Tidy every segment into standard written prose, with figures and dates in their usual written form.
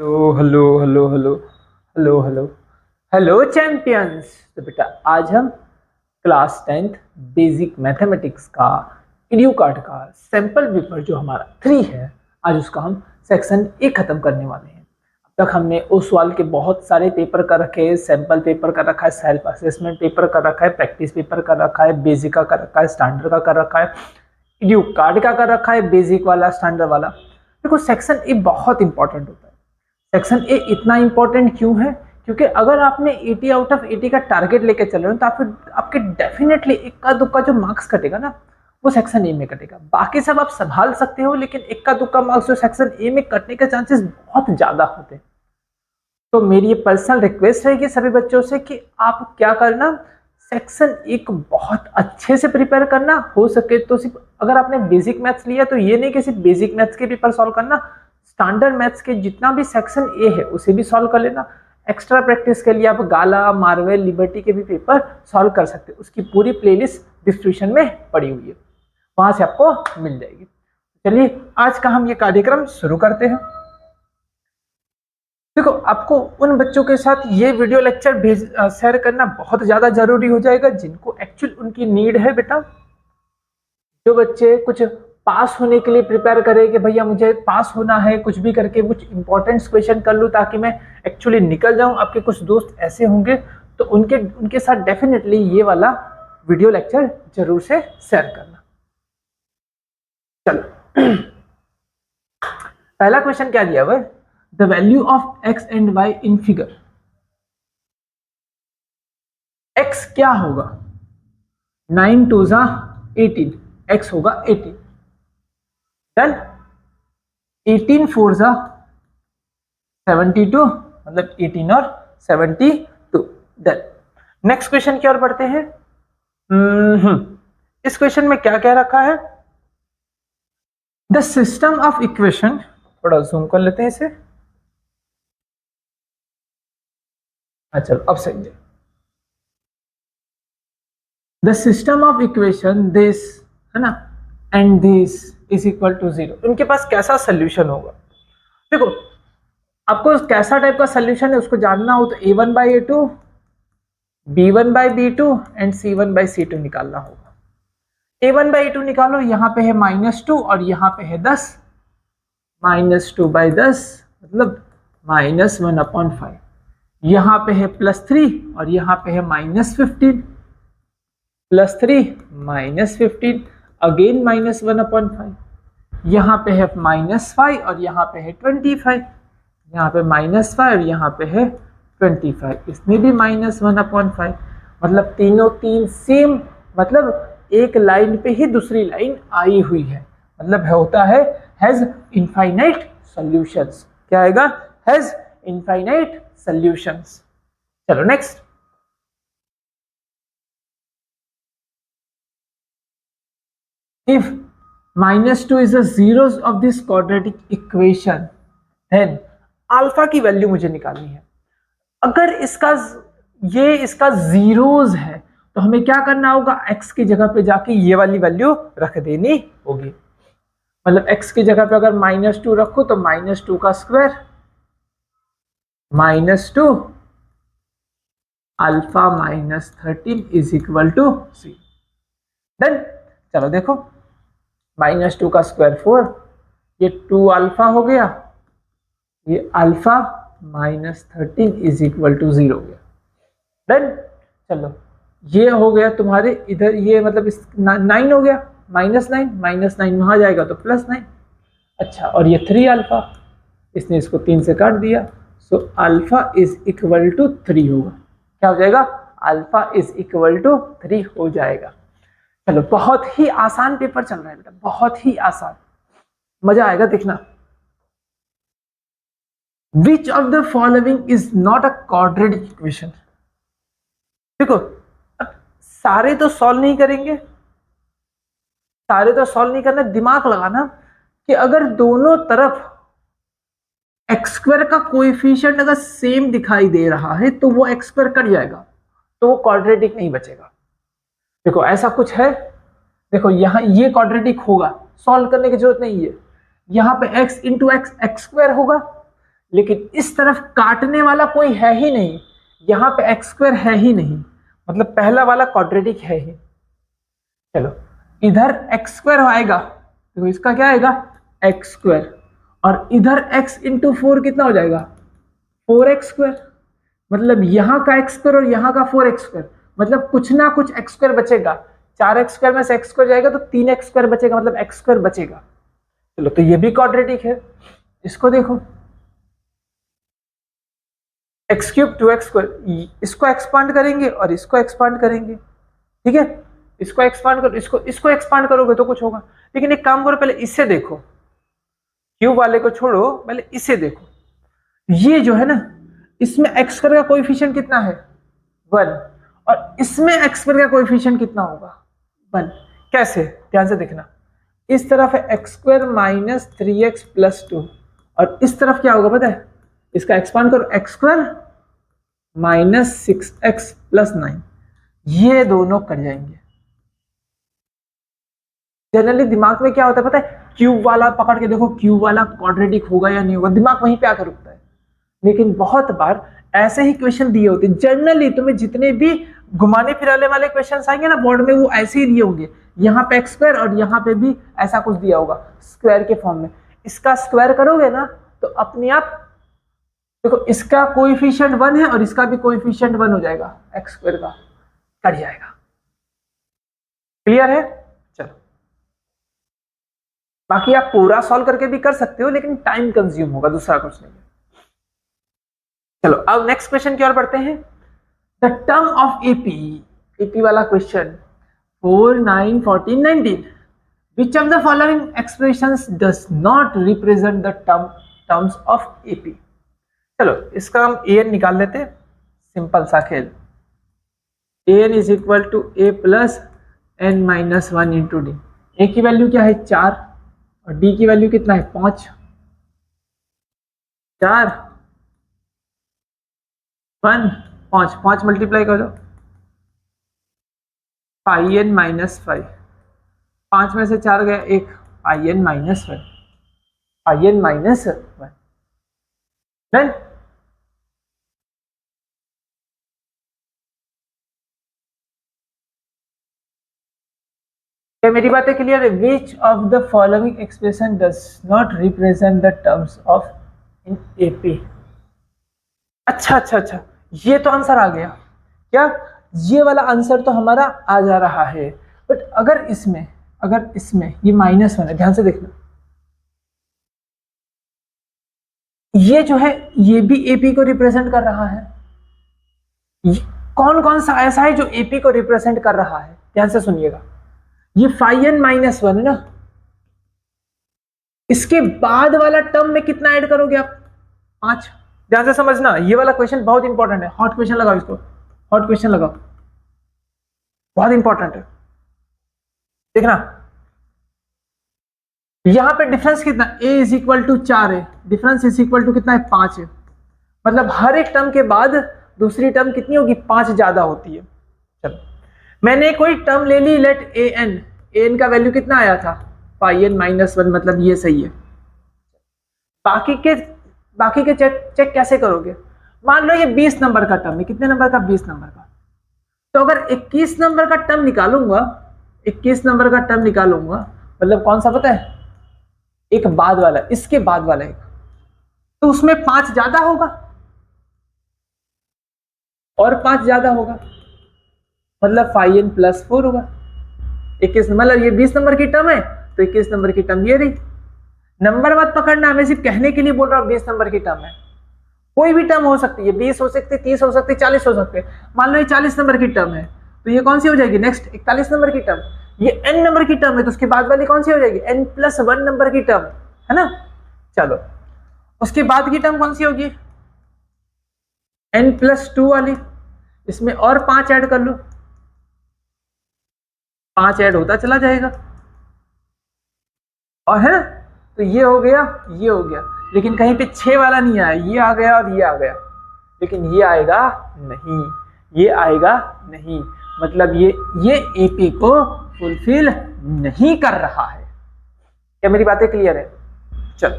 Hello hello hello hello hello hello hello champions. तो बेटा आज हम क्लास 10th बेसिक मैथमेटिक्स का इडियो कार्ड का सैंपल पेपर जो हमारा 3 है, आज उसका हम सेक्शन ए खत्म करने वाले हैं। अब तक हमने ओसवाल के बहुत सारे पेपर कर रखे हैं, सैंपल पेपर कर रखा है, सेल्फ असेसमेंट पेपर कर रखा है, प्रैक्टिस पेपर कर रखा है, बेसिक का कर रखा है, स्टैंडर्ड का कर रखा है, इडियो कार्ड का कर रखा है, बेसिक वाला स्टैंडर्ड वाला। देखो सेक्शन ए बहुत इंपॉर्टेंट होता है। सेक्शन ए इतना इंपॉर्टेंट क्यों है? क्योंकि अगर आपने 80 आउट ऑफ 80 का टारगेट लेके चल रहे हो तो आपके डेफिनेटली इक्का दुक्का जो मार्क्स कटेगा ना, वो सेक्शन ए में कटेगा। बाकी सब आप संभाल सकते हो, लेकिन इक्का दुक्का मार्क्स जो सेक्शन ए में कटने के चांसेस बहुत ज्यादा होते हैं। तो मेरी ये पर्सनल रिक्वेस्ट रहेगी सभी बच्चों से कि आप क्या करना, सेक्शन ए को बहुत अच्छे से प्रिपेयर करना। हो सके तो सिर्फ अगर आपने बेसिक मैथ्स लिया तो ये नहीं कि सिर्फ बेसिक मैथ्स के पेपर सॉल्व करना, स्टैंडर्ड मैथ्स के जितना भी सेक्शन ए है उसे भी सॉल्व कर लेना। एक्स्ट्रा प्रैक्टिस के लिए आप गाला, मार्वेल, लिबर्टी के भी पेपर सॉल्व कर सकते हो। उसकी पूरी प्लेलिस्ट डिस्क्रिप्शन में पड़ी हुई है, वहां से आपको मिल जाएगी। चलिए आज का हम ये कार्यक्रम शुरू करते हैं। देखो आपको उन बच्चों के साथ ये वीडियो लेक्चर शेयर करना बहुत ज्यादा जरूरी हो जाएगा जिनको एक्चुअल उनकी नीड है। बेटा जो बच्चे कुछ पास होने के लिए प्रिपेयर करें कि भैया मुझे पास होना है, कुछ भी करके कुछ इंपॉर्टेंट क्वेश्चन कर लूँ ताकि मैं एक्चुअली निकल जाऊं। आपके कुछ दोस्त ऐसे होंगे तो उनके साथ डेफिनेटली ये वाला वीडियो लेक्चर जरूर से शेयर करना। चलो पहला क्वेश्चन क्या दिया हुआ है, the value of X and Y in figure. X क्या होगा, 9 2 18, एक्स होगा 18। डन, 18 4 72, मतलब 18 और 72। डन। नेक्स्ट क्वेश्चन की ओर बढ़ते हैं। इस क्वेश्चन में क्या क्या रखा है, द सिस्टम ऑफ इक्वेशन, थोड़ा जूम कर लेते हैं इसे। अच्छा अब सही है। The system of equation this है ना and this is equal to 0, उनके पास कैसा सोल्यूशन होगा। देखो आपको कैसा टाइप का सोल्यूशन है उसको जानना हो तो a1 by a2, b1 by b2 and c1 by c2 निकालना होगा। a1 बाई a2 निकालो, यहाँ पे है -2 और यहाँ पे है 10, -2 बाई 10 मतलब -1/5। यहाँ पे है +3 और यहाँ पे है -15, +3 -15 अगेन -1/5। यहाँ पे है -5 और यहाँ पे है 25, यहाँ पे -5 और यहाँ पे है 25, इसमें भी -1/5। मतलब तीनों तीन सेम, मतलब एक लाइन पे ही दूसरी लाइन आई हुई है, मतलब होता है हैज इनफाइनाइट सॉल्यूशंस। क्या आएगा, हैज इनफाइनाइट सॉल्यूशंस। चलो next, if -2 is the zeros of this quadratic equation then alpha की वैल्यू मुझे निकालनी है। अगर इसका जीरोस है तो हमें क्या करना होगा, x की जगह पे जाके ये वाली वैल्यू रख देनी होगी। मतलब x की जगह पे अगर -2 रखो तो -2 का square -2 alpha -13 is equal to 0। Then चलो देखो, -2 का स्क्वायर 4, ये 2 अल्फा हो गया, ये अल्फा -13 इज इक्वल टू 0 हो गया। देन चलो ये हो गया तुम्हारे इधर, ये मतलब इस 9 हो गया, -9 वहां जाएगा तो +9। अच्छा और ये 3 अल्फा, इसने इसको 3 से काट दिया, so alpha is equal to 3 होगा। क्या हो जाएगा, अल्फा इज इक्वल टू 3 हो जाएगा। चलो बहुत ही आसान पेपर चल रहा है बेटा, बहुत ही आसान, मजा आएगा देखना। Which of the following is not a quadratic equation? देखो अब सारे तो सॉल्व नहीं करेंगे, सारे तो सॉल्व नहीं करना, दिमाग लगाना कि अगर दोनों तरफ x² का कोएफिशिएंट अगर सेम दिखाई दे रहा है तो वो x² कट जाएगा, तो वो क्वाड्रेटिक नहीं बचेगा। देखो ऐसा कुछ है, देखो यहाँ ये क्वाड्रेटिक होगा, सॉल्व करने की जरूरत नहीं है। यहाँ पे x इंटू एक्स x² होगा, लेकिन इस तरफ काटने वाला कोई है ही नहीं, यहाँ पे एक्स स्क्वायर है ही नहीं, मतलब पहला वाला क्वाड्रेटिक है ही। चलो इधर एक्स स्क्वायर आएगा, तो इसका क्या आएगा एक्स स्क्वायर, और इधर x इंटू 4 कितना हो जाएगा 4x स्क्वायर, मतलब यहाँ का एक्स स्क्वायर और यहाँ का 4x स्क्वायर, मतलब कुछ ना कुछ एक्स स्क्वायर बचेगा। 4x स्क्वायर में से एक्स स्क्वायर जाएगा तो 3x स्क्वायर बचेगा, मतलब एक्स स्क्वायर बचेगा। चलो तो ये भी क्वाड्रेटिक है, इसको देखो एक्स क्यूब 2x स्क्वायर, इसको एक्सपांड करेंगे और इसको एक्सपांड करेंगे, ठीक है, इसको एक्सपांड करो, इसको एक्सपांड करोगे तो कुछ होगा। लेकिन एक काम करो, पहले इससे देखो, क्यूब वाले को छोड़ो, पहले इसे देखो। ये जो है ना, इसमें एक्स स्क्वायर का कोएफिशिएंट कितना है 1, और इसमें एक्स स्क्वायर का कोएफिशिएंट कितना होगा 1। कैसे, ध्यान से देखना, इस तरफ है x square minus 3x plus 2, और इस तरफ क्या होगा पता है, इसका एक्सपांड करो x square minus 6x plus 9, ये दोनों कट जाएंगे। जनरली दिमाग में क्या होता है पता है, क्यूब वाला पकड़ के देखो, क्यूब वाला क्वाड्रेटिक होगा या नहीं होगा, दिमाग वहीं पे आकर रुकता है। लेकिन बहुत बार ऐसे ही क्वेश्चन दिए होते हैं, जनरली तुम्हें जितने भी घुमाने फिराने वाले क्वेश्चन आएंगे ना बोर्ड में, वो ऐसे ही दिए होंगे, यहाँ पे एक्स स्क्वायर और यहाँ पे भी ऐसा कुछ दिया होगा स्क्वायर के फॉर्म में। इसका स्क्वायर करोगे ना तो अपने आप देखो, इसका कोएफिशिएंट 1 है और इसका भी कोएफिशिएंट 1 हो जाएगा, एक्स स्क्वायर का कट जाएगा। क्लियर है? चलो बाकी आप पूरा सॉल्व करके भी कर सकते हो, लेकिन टाइम कंज्यूम होगा, दूसरा कुछ नहीं। चलो अब नेक्स्ट क्वेश्चन की ओर बढ़ते हैं। द टर्म ऑफ एपी वाला question 4, 9, 14, 19, which of the following expressions does not represent the terms of AP? चलो इसका हम an निकाल लेते हैं, सिंपल सा खेल। an is equal to a plus n minus 1 into D. a की वैल्यू क्या है 4 और d की वैल्यू कितना है 5, 4 1 5, 5 मल्टीप्लाई कर दो, पाई एन माइनस 5, 5 में से 4 गया 1, पाई एन माइनस 1, पाई एन माइनस 1। डन। क्या मेरी बातें क्लियर है? Which of the following expression does not represent the terms of in AP? अच्छा अच्छा अच्छा, ये तो आंसर आ गया क्या? ये वाला आंसर तो हमारा आ जा रहा है, बट अगर इसमें ये माइनस 1 है, ध्यान से देखना, ये जो है ये भी एपी को रिप्रेजेंट कर रहा है। कौन कौन सा ऐसा है जो एपी को रिप्रेजेंट कर रहा है? ध्यान से सुनिएगा, ये फाई एन माइनस 1 है ना, इसके बाद वाला टर्म में कितना ऐड करोगे आप 5। ध्यान से समझना, ये वाला क्वेश्चन बहुत इंपॉर्टेंट है, हॉट क्वेश्चन लगाओ इसको, हॉट क्वेश्चन लगाओ, बहुत इंपॉर्टेंट है। देखना यहां पे डिफरेंस कितना, a इज इक्वल टू 4 है, डिफरेंस इज इक्वल टू कितना है 5 है, मतलब हर एक टर्म के बाद दूसरी टर्म कितनी होगी 5 ज्यादा होती है। चलो मैंने कोई टर्म ले ली, लेट an का वैल्यू कितना आया था पाई एन माइनस 1, मतलब ये सही है। बाकी के चेक कैसे करोगे? मान लो ये 20 नंबर का टर्म है, कितने नंबर का 20 नंबर का, तो अगर 21 नंबर का टर्म निकालूंगा, 21 नंबर का टर्म निकालूंगा, मतलब कौन सा पता है, एक बाद वाला, इसके बाद वाला एक, तो उसमें 5 ज्यादा होगा और 5 ज्यादा होगा, मतलब फाई एन प्लस 4 होगा। 21 मतलब ये 20 नंबर की टर्म है तो 21 नंबर की टर्म ये रही। नंबर मत पकड़ना, मैं सिर्फ कहने के लिए बोल रहा हूं 20 नंबर की टर्म है, कोई भी टर्म हो सकती है, 20 हो सकती है, 30 हो सकती है, 40 हो सकते हैं। मान लो ये 40 नंबर की टर्म है तो ये कौन सी हो जाएगी नेक्स्ट 41 नंबर की टर्म। ये n नंबर की टर्म है तो उसके बाद वाली कौन सी हो जाएगी n प्लस 1 नंबर की टर्म, है ना। चलो उसके बाद की टर्म कौन सी होगी n प्लस 2 वाली, इसमें और 5 ऐड कर लो, 5 ऐड होता चला जाएगा, और है तो ये हो गया, ये हो गया, लेकिन कहीं पे 6 वाला नहीं आया, ये आ गया और ये आ गया, लेकिन ये आएगा नहीं, ये आएगा नहीं, मतलब ये एपी को फुलफिल नहीं कर रहा है। क्या मेरी बातें क्लियर है? चलो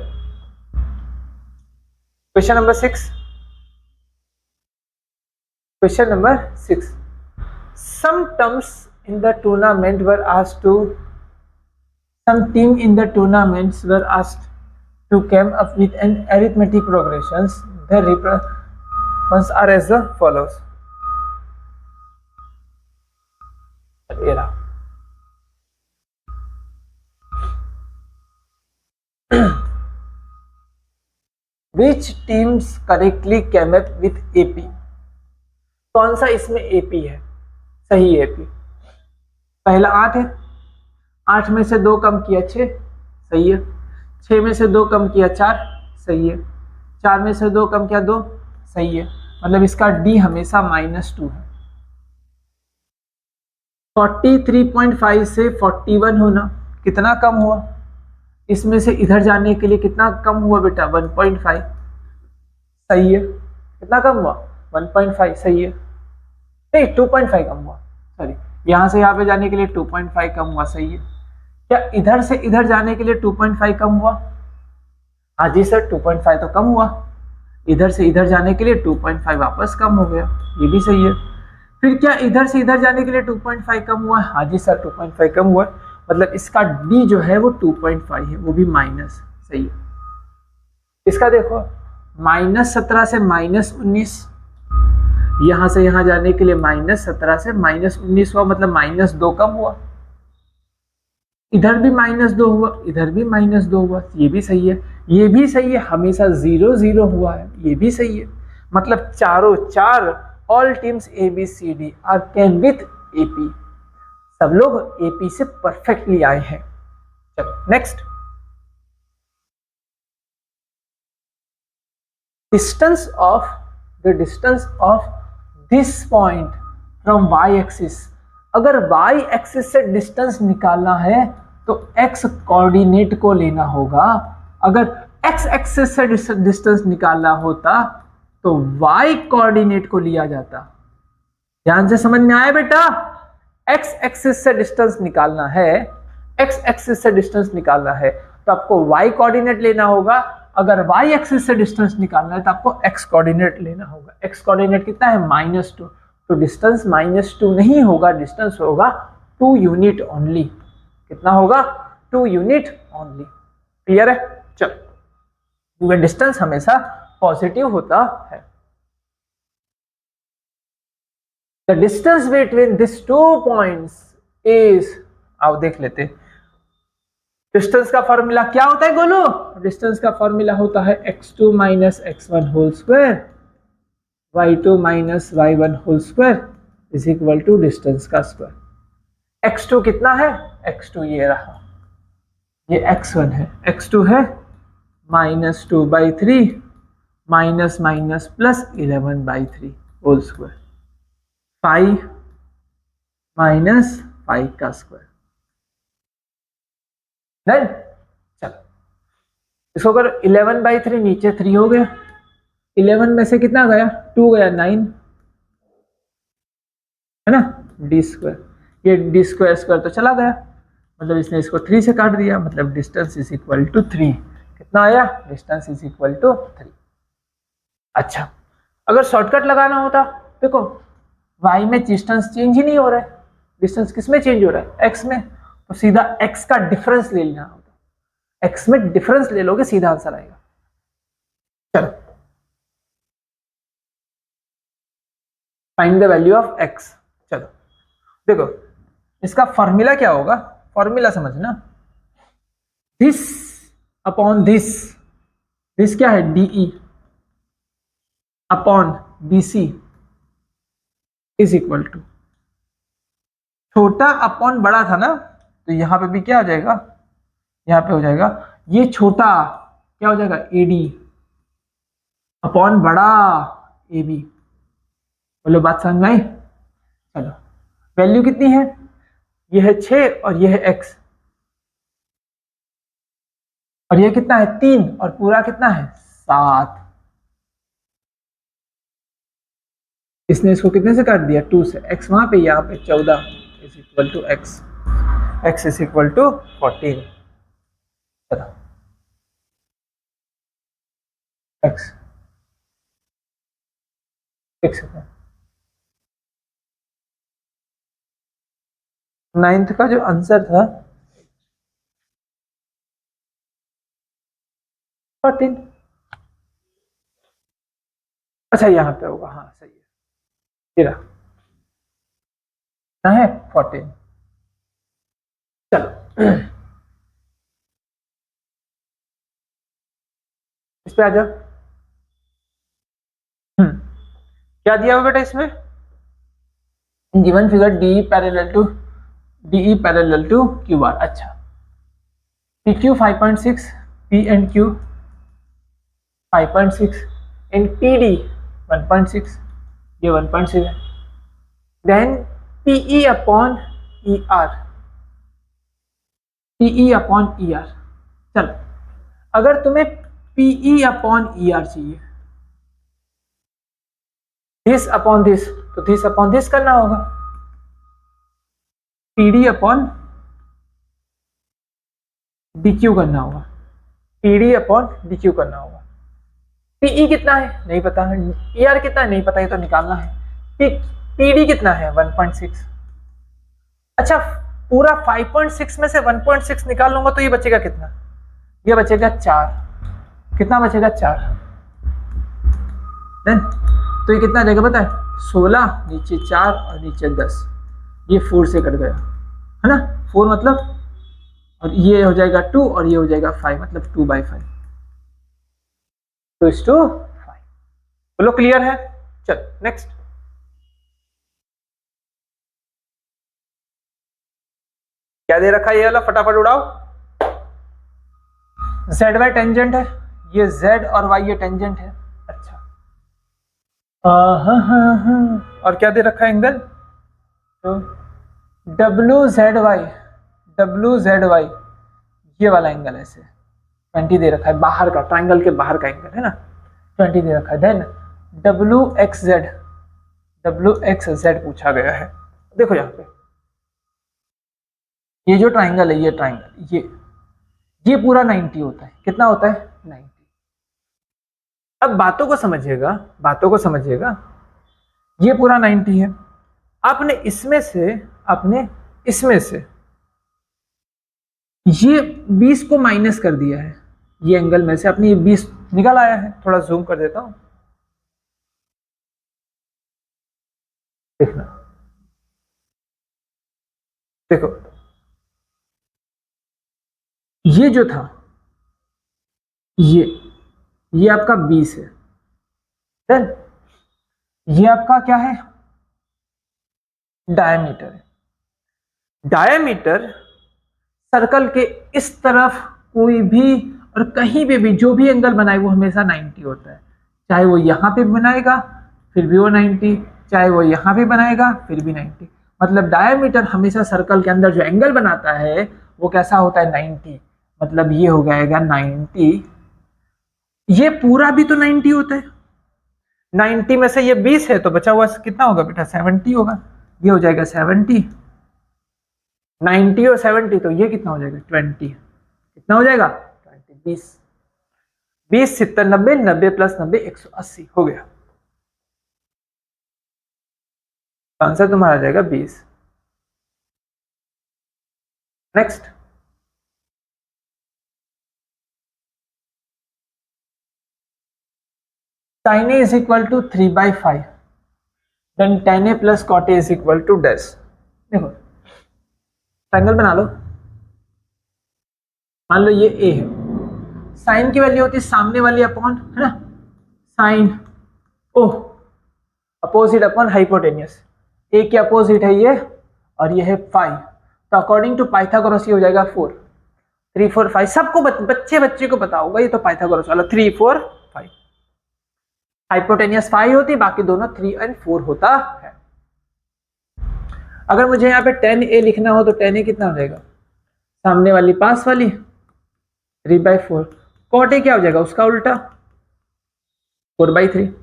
question number 6, question number 6. Some teams in the tournament were asked to some team in the tournaments were asked to come up with an arithmetic progressions. The ones are as the follows. Which teams correctly came up with AP? कौन सा इसमें AP है? सही AP. पहला 8 है, 8 में से 2 कम किया 6, सही है. 6 में से 2 कम किया 4, सही है. 4 में से 2 कम किया 2, सही है. मतलब इसका D हमेशा -2 है. 43.5 से 41 होना कितना कम हुआ? इसमें से इधर जाने के लिए कितना कम हुआ बेटा? 1.5, सही है. कितना कम हुआ? 1.5, सही है. नहीं, 2.5 कम हुआ, सॉरी. यहाँ से यहाँ पे जाने के लिए 2.5 कम हुआ, सही है. क्या इधर से इधर जाने के लिए 2.5 कम हुआ? हाँ जी सर, 2.5 तो कम हुआ. इधर से इधर जाने के लिए 2.5 वापस कम हो गया, ये भी सही है. फिर क्या इधर से इधर जाने के लिए 2.5 कम हुआ? हाँ जी सर, 2.5 कम हुआ. मतलब इसका D जो है वो 2.5 है, वो भी माइनस, सही है. इसका देखो, -17 से -19, यहां से यहां जाने के लिए -17 से -19 हुआ, मतलब -2 कम हुआ. इधर भी -2 हुआ, इधर भी -2 हुआ, ये भी सही है. ये भी सही है, हमेशा 0 0 हुआ है, ये भी सही है. मतलब चारों चार all teams ABCD are can with AP. सब लोग AP से परफेक्टली आए हैं. चलो next. Distance of this point from y axis. अगर y एक्सिस से डिस्टेंस निकालना है तो x कोऑर्डिनेट को लेना होगा. अगर x एक्सिस से डिस्टेंस निकालना होता तो y कोऑर्डिनेट को लिया जाता. ध्यान से समझ में आया बेटा? x एक्सिस से डिस्टेंस निकालना है, x एक्सिस से डिस्टेंस निकालना है तो आपको y कोऑर्डिनेट लेना होगा. अगर y एक्सिस से डिस्टेंस निकालना है तो आपको x कोऑर्डिनेट लेना होगा. x कोऑर्डिनेट कितना है? -2. तो डिस्टेंस -2 नहीं होगा, डिस्टेंस होगा 2 यूनिट ओनली. कितना होगा? 2 यूनिट ओनली. क्लियर है? चलो, क्योंकि डिस्टेंस हमेशा पॉजिटिव होता है. The distance between this 2 points is, आओ देख लेते. डिस्टेंस का फॉर्मूला क्या होता है गोलू? डिस्टेंस का फॉर्मूला होता है x2 - x1 whole square y2 - y1 whole square is equal to distance का स्क्वायर. x2 कितना है? x2 ये रहा, ये x1 है. x2 है -2/3 minus minus plus 11/3 whole square. 5 - 5 का स्क्वायर. नहीं, चलो इसको कर. 11/3 नीचे 3 हो गया. 11 में से कितना गया? 2 गया, 9 है ना. डी स्क्वायर, ये डी स्क्वायर स्क्वायर तो चला गया, मतलब इसने इसको 3 से काट दिया. मतलब डिस्टेंस इज इक्वल टू 3. कितना आया? Distance is equal to 3. अच्छा, अगर शॉर्टकट लगाना होता, देखो y में डिस्टेंस चेंज ही नहीं हो रहा है, डिस्टेंस किस में चेंज हो रहा है? x में. तो सीधा x का डिफरेंस ले लेना होता. x में डिफरेंस ले लोगे, सीधा आंसर आएगा. चलो, find the value of x. चलो देखो, इसका फॉर्मूला क्या होगा? फॉर्मूला समझना. दिस अपॉन दिस, दिस क्या है? DE upon BC is equal to, छोटा अपॉन बड़ा था ना, तो यहां पे भी क्या हो जाएगा? यहां पे हो जाएगा ये छोटा, क्या हो जाएगा? AD अपॉन बड़ा AB. बोलो बात समझ में आई? चलो, वैल्यू कितनी है? ये है 6 और ये है x, और ये कितना है? 3, और पूरा कितना है? 7. इसने इसको कितने से काट दिया? 2 से. x वहां पे, यहाँ पे 14 is equal to x. x is equal to 14. चलो x एक सेकेंड, 9th का जो आंसर था 14। अच्छा यहाँ पे होगा, हाँ सही है, तेरा है 14। चलो इस पे आ जाओ। क्या दिया हुआ बेटा इसमें? Given figure DE to QR। अच्छा, PQ 5.6, P and Q 5.6 and PD 1.6, ये 1.6 है। Then PE upon ER, PE upon ER। चलो अगर तुम्हें PE अपॉन ER चाहिए, दिस अपॉन दिस, तो दिस अपॉन दिस करना होगा। PD अपॉन DQ करना होगा, PD अपॉन DQ करना होगा। PE कितना है नहीं पता है, ER कितना है नहीं पता, ये तो निकालना है। PD कितना है 1.6। अच्छा पूरा 5.6 में से 1.6 निकाल लूंगा तो ये बचेगा कितना? ये बचेगा 4। कितना बचेगा? 4। देन तो ये कितना जाएगा पता है? 16, नीचे 4 और नीचे 10, ये 4 से कट गया है ना, 4 मतलब, और ये हो जाएगा 2 और ये हो जाएगा 5, मतलब 2/5, 2:5। बोलो क्लियर है? चल नेक्स्ट। क्या दे रखा है ये वाला, फटाफट उड़ाओ। ZY टेंजेंट है, ये Z और Y ये टेंजेंट है। अच्छा हाँ, और क्या दे रखा है एंगल? तो WZY ये वाला एंगल ऐसे 20 दे रखा है, बाहर का, ट्राइंगल के बाहर का एंगल है ना, 20 दे रखा है। देन WXZ पूछा गया है। देखो यहाँ पे ये जो ट्राइंगल है, ये ट्राइंगल ये पूरा 90 होता है। कितना होता है? 90। अब बातों को समझिएगा, ये पूरा 90 है। आपने इसमें से ये 20 को माइनस कर दिया है, ये एंगल में से आपने ये 20 निकल आया है। थोड़ा जूम कर देता हूं, देखना, देखो ये जो था ये आपका 20 है। देन ये आपका क्या है? डायमीटर है। डायमीटर सर्कल के इस तरफ कोई भी और कहीं पे भी जो भी एंगल बनाए वो हमेशा 90 होता है। चाहे वो यहां पे बनाएगा फिर भी वो 90, चाहे वो यहां पे बनाएगा फिर भी 90। मतलब डायमीटर हमेशा सर्कल के अंदर जो एंगल बनाता है वो कैसा होता है? 90। मतलब ये हो जाएगा 90। ये पूरा भी तो 90 होता है। 90 में से ये 20 है तो बचा हुआ कितना होगा बेटा? 70 होगा। ये हो जाएगा 70। 90 और 70 तो ये कितना हो जाएगा? 20। कितना हो जाएगा? 20। 20 70 90, 90 प्लस 90 180 हो गया। आंसर तुम्हारा आ जाएगा 20। Next, sin A is equal to 3/5, then tan A plus cot A is equal to dash। देखो ट्रायंगल बना लो, मान लो ये A है, साइन की वैल्यू होती है सामने वाली अपॉन, है ना, साइन ओ अपोजिट अपॉन हाइपोटेनियस। ए के अपोजिट है ये और ये है 5, तो अकॉर्डिंग टू पाइथागोरस ये हो जाएगा 4। 3 4 5 सबको बच्चे को पता होगा, ये तो पाइथागोरस वाला 3 4 5। हाइपोटेनियस 5 होती, बाकी दोनों 3 और 4 होता है। अगर मुझे यहाँ पे tan A लिखना हो तो tan A कितना हो जाएगा? सामने वाली पास वाली 3/4। cot A क्या हो जाएगा? उसका उल्टा 4/3।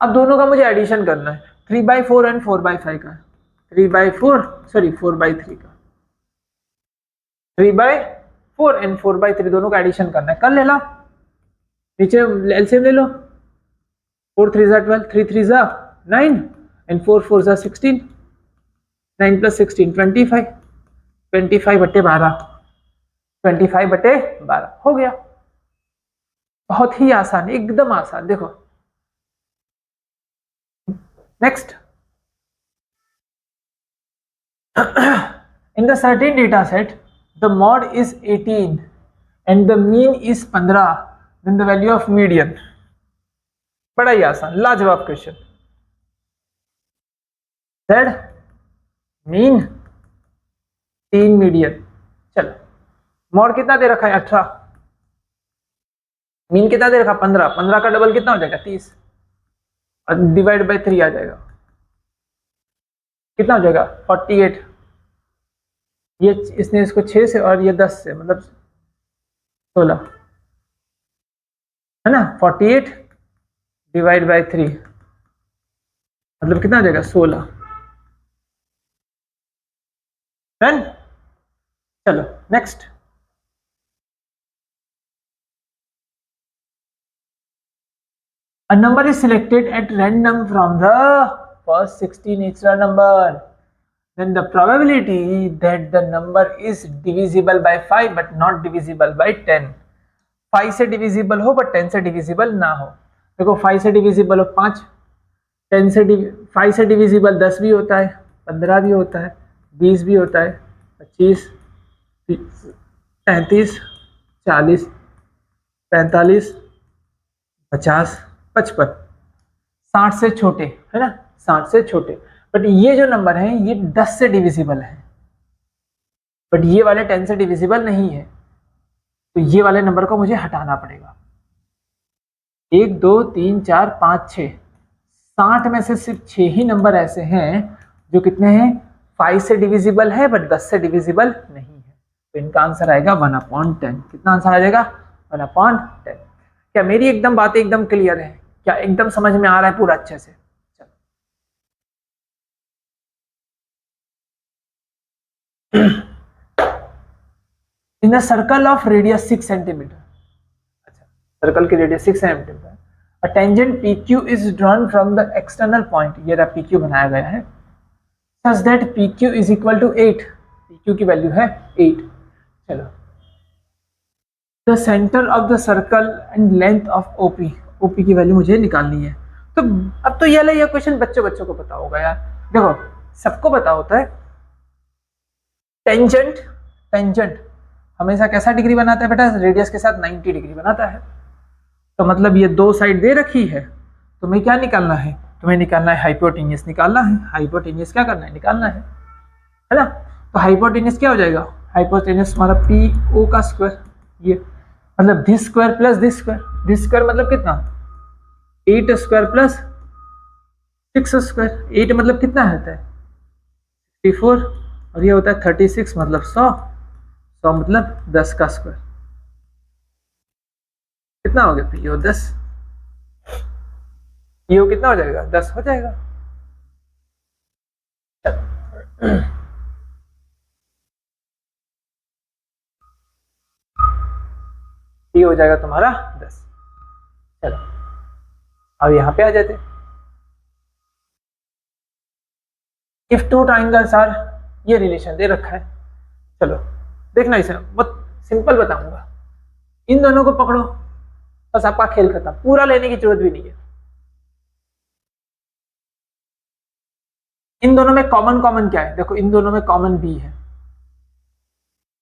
अब दोनों का मुझे एडिशन करना है, 3/4 एंड 4/5 का, 4/3 का, 3/4 एंड 4/3 दोनों का एडिशन करना है। कर ले लो, नीचे एलसीएम ले लो, 4 3 12, 3 3 9 एंड 4 4 जा 16, 9 प्लस 16 25, 25/12, 25/12 हो गया। बहुत ही आसान, एकदम आसान। देखो next, in the certain data set the mod is 18 and the mean is 15, then the value of median। बड़ा ही आसान, लाजवाब क्वेश्चन। z mean 3 median. चलो मॉड कितना दे रखा है 18, मीन कितना दे रखा 15, 15 का डबल कितना हो जाएगा 30, और डिवाइड बाय 3 आ जाएगा, कितना हो जाएगा 48। ये इसने इसको 6 से और ये 10 से, मतलब 16 है ना। 48 डिवाइड बाय 3 मतलब कितना आ जाएगा 16। डन। चलो next, a number is selected at random from the first 60 natural number, then the probability that the number is divisible by 5 but not divisible by 10, 5 से डिविजिबल हो बट 10 से डिविजिबल ना हो। देखो 5 से डिविजिबल हो 5, 10 से 5 से डिविजिबल 10 भी होता है, 15 भी होता है, 20 भी होता है, 25, 35, 40, 45, 50, 55, 60 से छोटे है ना, 60 से छोटे। बट ये जो नंबर है ये 10 से डिविजिबल है, बट ये वाले 10 से डिविजिबल नहीं है, तो ये वाले नंबर को मुझे हटाना पड़ेगा। 1 2 3 4 5 6, 60 में से सिर्फ 6 ही नंबर ऐसे हैं जो कितने हैं 5 से डिविजिबल है बट 10 से डिविजिबल नहीं है, तो इनका आंसर आएगा 1/10। कितना आंसर आ जाएगा 1/10। क्या मेरी एकदम बातें एकदम क्लियर है? क्या एकदम समझ में आ रहा है पूरा अच्छे से? In a circle of radius 6 centimetre, अच्छा सर्कल की radius 6 centimetre, a tangent PQ is drawn from the external point, ये रहा PQ बनाया गया है, such that PQ is equal to 8, PQ की वैल्यू है 8। चलो the centre of the circle and length of OP की वैल्यू मुझे निकालनी है। तो अब तो ये क्वेश्चन बच्चों को पता होगा यार। देखो सबको पता होता है टेंजेंट हमेशा कैसा डिग्री बनाता है बेटा, रेडियस के साथ 90 डिग्री बनाता है। तो मतलब ये दो साइड दे रखी है, तुम्हें क्या निकालना है, तुम्हें निकालना है हाइपोटेन्यूस निकालना है। हाइपोटेन्यूस क्या करना है, निकालना है ना। तो हाइपोटेन्यूस क्या हो जाएगा, हाइपोटेन्यूस हमारा PO का स्क्वायर, ये मतलब this square plus this square, this square मतलब कितना 8 स्क्वायर प्लस 6 स्क्वायर, 8 मतलब कितना होता है 64 और ये होता है 36 मतलब 100 मतलब 10 का स्क्वायर, कितना हो गया PO 10, PO कितना हो जाएगा 10 हो जाएगा। ये हो जाएगा तुम्हारा 10। चलो अब यहां पे आ जाते, इफ टू ट्राइंगल्स आर, ये रिलेशन दे रखा है। चलो देखना इसे बहुत सिंपल बताऊंगा, इन दोनों को पकड़ो बस आपका खेल खत्म, पूरा लेने की जरूरत भी नहीं है। इन दोनों में कॉमन क्या है, देखो इन दोनों में कॉमन B है,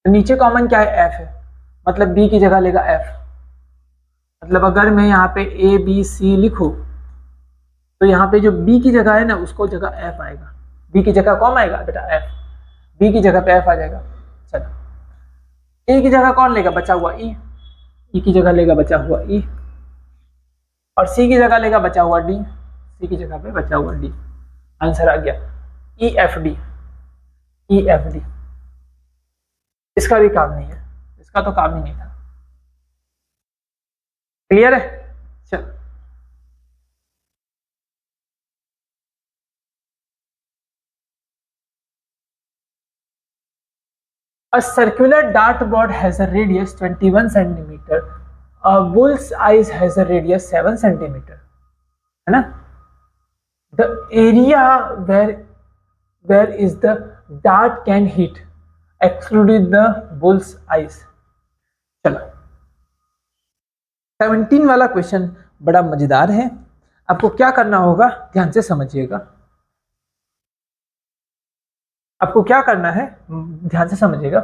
तो नीचे कॉमन क्या है F है, मतलब B की जगह लेगा F। मतलब अगर मैं यहाँ पे ABC लिखूं तो यहाँ पे जो B की जगह है ना उसको जगह F आएगा, B की जगह कौन आएगा बेटा F, B की जगह पे F आ जाएगा। चलो A की जगह कौन लेगा, बचा हुआ E की जगह लेगा बचा हुआ E, और C की जगह लेगा बचा हुआ D, C की जगह पे बचा हुआ D। आंसर आ गया EFD। इसका भी काम नहीं है, इसका तो काम ही नहीं था। क्लियर है? चलो A circular dartboard has a radius 21 centimeter. A bull's eye has a radius 7 centimeter, है ना। The area where is the dart can hit excluded the bull's eyes. चलो 17 वाला क्वेश्चन बड़ा मजेदार है। आपको क्या करना होगा, ध्यान से समझिएगा। आपको क्या करना है, ध्यान से समझिएगा।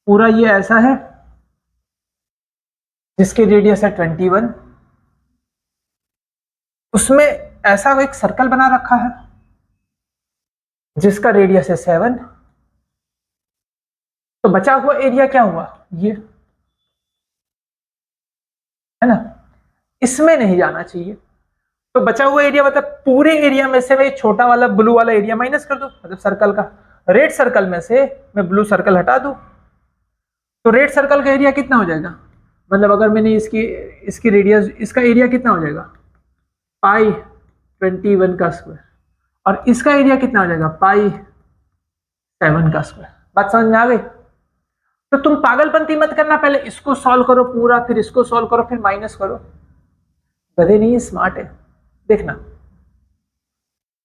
पूरा ये ऐसा है जिसकी रेडियस है 21, उसमें ऐसा एक सर्कल बना रखा है जिसका रेडियस है 7। तो बचा हुआ एरिया क्या हुआ, ये है ना, इसमें नहीं जाना चाहिए। तो बचा हुआ एरिया मतलब पूरे एरिया में से मैं छोटा वाला ब्लू वाला एरिया माइनस कर दूं, मतलब सर्कल का रेड सर्कल में से मैं ब्लू सर्कल हटा दूं, तो रेड सर्कल का एरिया कितना हो जाएगा, मतलब अगर मैंने इसकी रेडियस, इसका एरिया कितना हो जाएगा पाई 21 का स्क्वायर, और इसका एरिया कितना हो जाएगा पाई 7 का स्क्वायर। बात समझ में आ गई? तो तुम पागलपंती मत करना, पहले इसको सॉल्व करो पूरा, फिर इसको सॉल्व करो, फिर माइनस करो। गधे नहीं, स्मार्ट है। देखना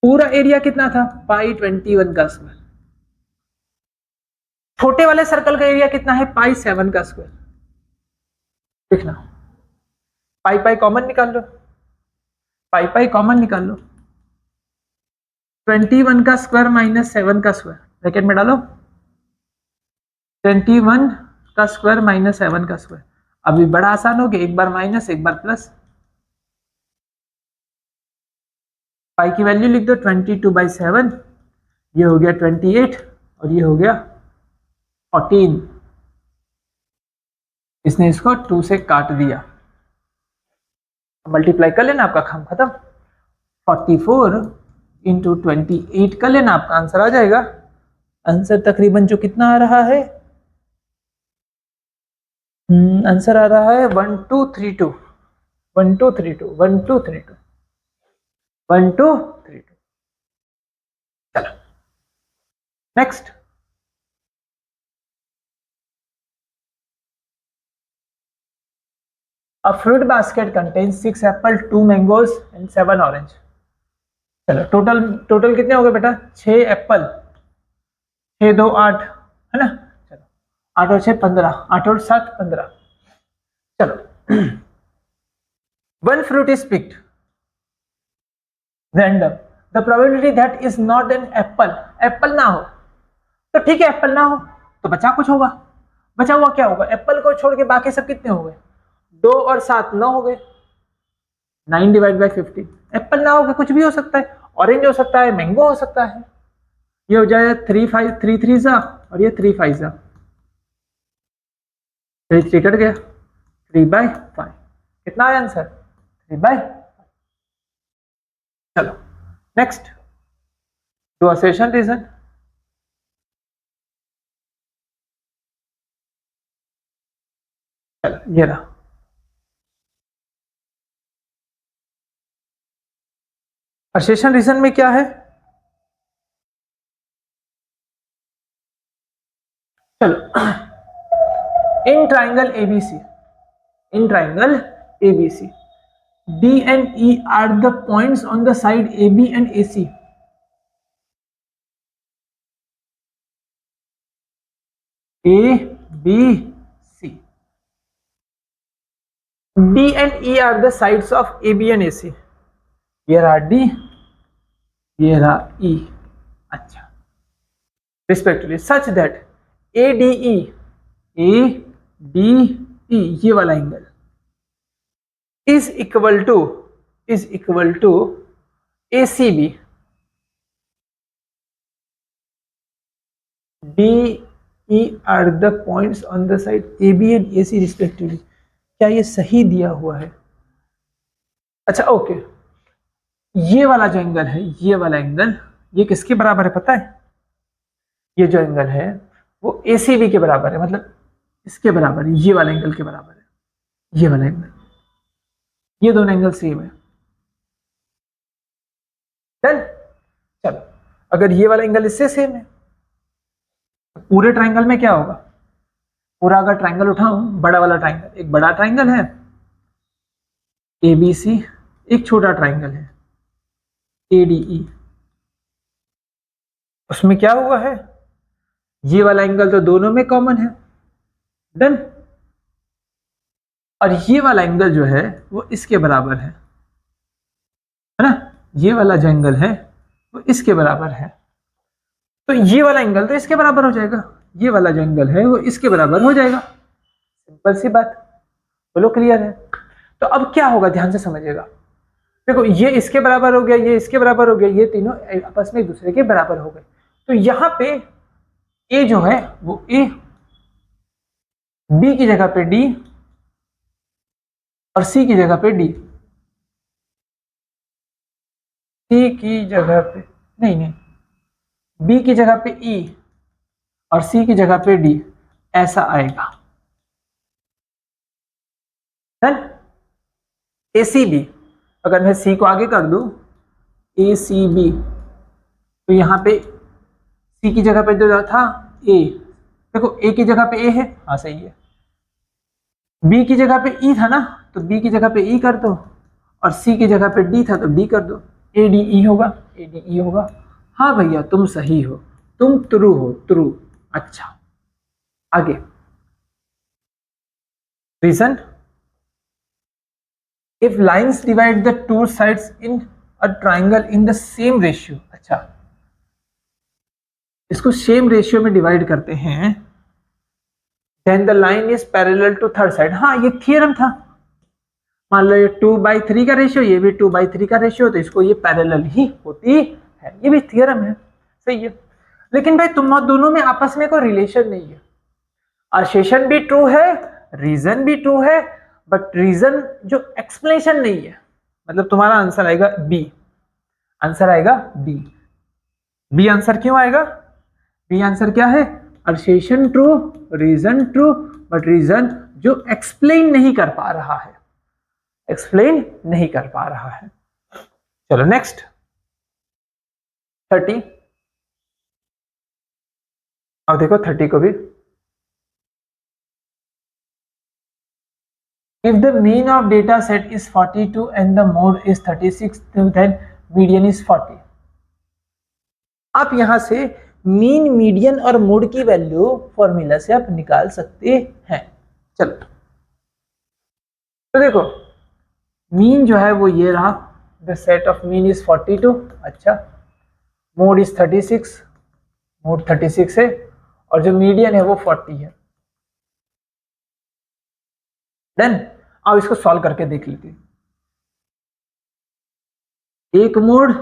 पूरा एरिया कितना था पाई 21 का स्क्वायर, छोटे वाले सर्कल का एरिया कितना है पाई 7 का स्क्वायर। देखना पाई पाई कॉमन निकाल लो, पाई पाई कॉमन निकाल लो, 21 का स्क्वायर माइनस 7 का स्क्वायर ब्रैकेट में डालो, 21 का स्क्वायर माइनस 7 का स्क्वायर। अभी बड़ा आसान हो गया, एक बार माइनस एक बार प्लस, पाई की वैल्यू लिख दो 22/7, ये हो गया 28 और ये हो गया 14। इसने इसको 2 से काट दिया, मल्टीप्लाई कर लेना, आपका काम खत्म। 44 इंटू 28 कर लेना, आपका आंसर आ जाएगा। आंसर तकरीबन जो कितना आ रहा है, आंसर आ रहा है 1232, 1232, 1232, 1232। चलो next. A fruit basket contains 6 apple, 2 mangoes and 7 orange। चलो टोटल कितने हो गए बेटा, 6 एप्पल, 6 2 8 है ना, चलो 8 और 6 15, 8 और 7 15। चलो one fruit is picked random, the probability that is not an apple, Apple ना हो तो ठीक है, एप्पल ना हो तो बचा कुछ होगा, बचा हुआ क्या होगा, एप्पल को छोड़ के बाकी सब कितने हो गए, 2 और 7 9 हो गए, 9 डिवाइड बाई 50। एप्पल ना होगा कुछ भी हो सकता है, ऑरेंज हो सकता है, मैंगो हो सकता है। ये हो जाएगा 3 5 3 3 जा और ये 3 5 जा, 3 3 कट गया, 3/5 कितना है आंसर 3/5। चलो नेक्स्ट, टू असर्शन रीजन। चलो ये रहा, असर्शन रीजन में क्या है, चलो in triangle ABC, in triangle ABC D and E are the points on the side AB and AC। A, B, C. D and E are the sides of AB and AC। Here are D, here are E। अच्छा, respectively such that ADE, ADE ये वाला angle is equal to ACB। DE are the points on the side AB and AC respectively। क्या ये सही दिया हुआ है? अच्छा ओके, ये वाला जो एंगल है, ये वाला एंगल ये किसके बराबर है पता है? ये जो एंगल है वो ACB के बराबर है, मतलब इसके बराबर है, ये वाला एंगल के बराबर है, ये वाला एंगल, ये दोनों एंगल सेम है। डन। चलो अगर ये वाला एंगल इससे सेम है, पूरे ट्राइंगल में क्या होगा, पूरा अगर ट्राइंगल उठाऊं, बड़ा वाला ट्राइंगल, एक बड़ा ट्राइंगल है ABC, एक छोटा ट्राइंगल है ADE। उसमें क्या हुआ है, ये वाला एंगल तो दोनों में कॉमन है, डन। और ये वाला एंगल जो है वो इसके बराबर है ना, ये वाला जो एंगल है वो इसके बराबर है, तो ये वाला एंगल तो इसके बराबर हो जाएगा, ये वाला जो एंगल है वो इसके बराबर हो जाएगा। सिंपल सी बात, बोलो क्लियर है। तो अब क्या होगा, ध्यान से समझिएगा। देखो ये इसके बराबर हो गया, ये इसके बराबर हो गया, ये तीनों आपस में एक दूसरे के बराबर हो गए। तो यहां पे ए जो है वो ए, बी की जगह पे डी और सी की जगह पे डी, सी की जगह पे नहीं, बी की जगह पे ई और सी की जगह पे डी, ऐसा आएगा। ACB, अगर मैं सी को आगे कर दूं ACB, तो यहां पे सी की जगह पे जो था ए, देखो ए की जगह पे ए है, हाँ सही है। बी की जगह पे ई था ना, तो बी की जगह पे ई कर दो, और सी की जगह पे डी था तो डी कर दो, ADE होगा, ADE होगा। हाँ भैया तुम सही हो, तुम ट्रू हो, ट्रू। अच्छा आगे, reason, if lines divide the two sides in a triangle in the same ratio. अच्छा, इसको सेम रेशियो में डिवाइड करते हैं, then the line is parallel to third side. हाँ ये थियरम था, मान लो ये 2/3 का रेशियो, ये भी 2/3 का रेशियो, तो इसको ये पैरेलल ही होती है, ये भी थियरम है, सही है। लेकिन भाई तुम दोनों में आपस में कोई रिलेशन नहीं है, असर्शन भी ट्रू है, रीजन भी ट्रू है, बट रीजन जो एक्सप्लेनेशन नहीं है, मतलब तुम्हारा आंसर आएगा बी, आंसर आएगा बी। बी आंसर क्यों आएगा, बी आंसर क्या है, assertion true, reason true, but reason जो एक्सप्लेन नहीं कर पा रहा है, एक्सप्लेन नहीं कर पा रहा है। चलो नेक्स्ट 30, अब देखो 30 को भी, if the mean of data set is 42 and the mode is 36, then median is 40। आप यहां से मीन, मीडियन और मोड की वैल्यू फॉर्मूला से आप निकाल सकते हैं। चलो तो देखो मीन जो है वो ये रहा, the set of mean is 42, अच्छा, मोड इज 36, मोड 36 है, और जो मीडियन है वो 40 है। देन अब इसको सॉल्व करके देख लेते हैं। एक मोड,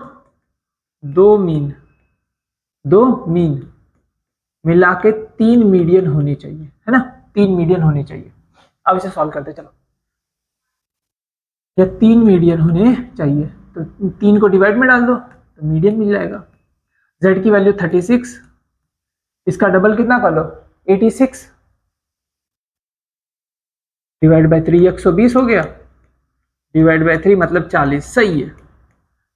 दो मीन, दो मीन मिला के 3 मीडियन होनी चाहिए, है ना, 3 मीडियन होनी चाहिए। अब इसे सॉल्व करते चलो, या 3 मीडियन होने चाहिए, तो 3 को डिवाइड में डाल दो तो मीडियन मिल जाएगा। z की वैल्यू 36, इसका डबल कितना कर लो 86, डिवाइड बाय 3 120 हो गया, डिवाइड बाय 3 मतलब 40, सही है।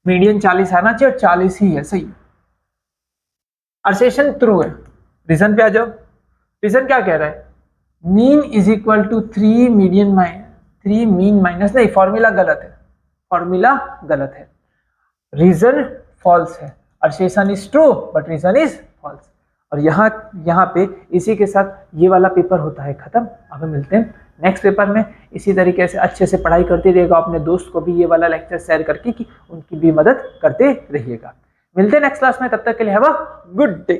मीडियन 40 आना चाहिए और 40 ही है, सही है। असर्शन ट्रू है। रीजन पे आ जाओ, रीजन क्या कह रहा है, mean is equal to 3 median three mean minus, नहीं फॉर्मूला गलत है, फॉर्मूला गलत है, रीजन फॉल्स है, assertion is true but reason is false. और यहाँ पे इसी के साथ ये वाला पेपर होता है खत्म। अब मिलते हैं नेक्स्ट पेपर में। इसी तरीके से अच्छे से पढ़ाई करते रहिएगा, अपने दोस्त को भी ये वाला लेक्चर शेयर करके कि उनकी भी मदद करते रहिएगा। मिलते हैं नेक्स्ट क्लास में, तब तक के लिए हैव अ गुड डे।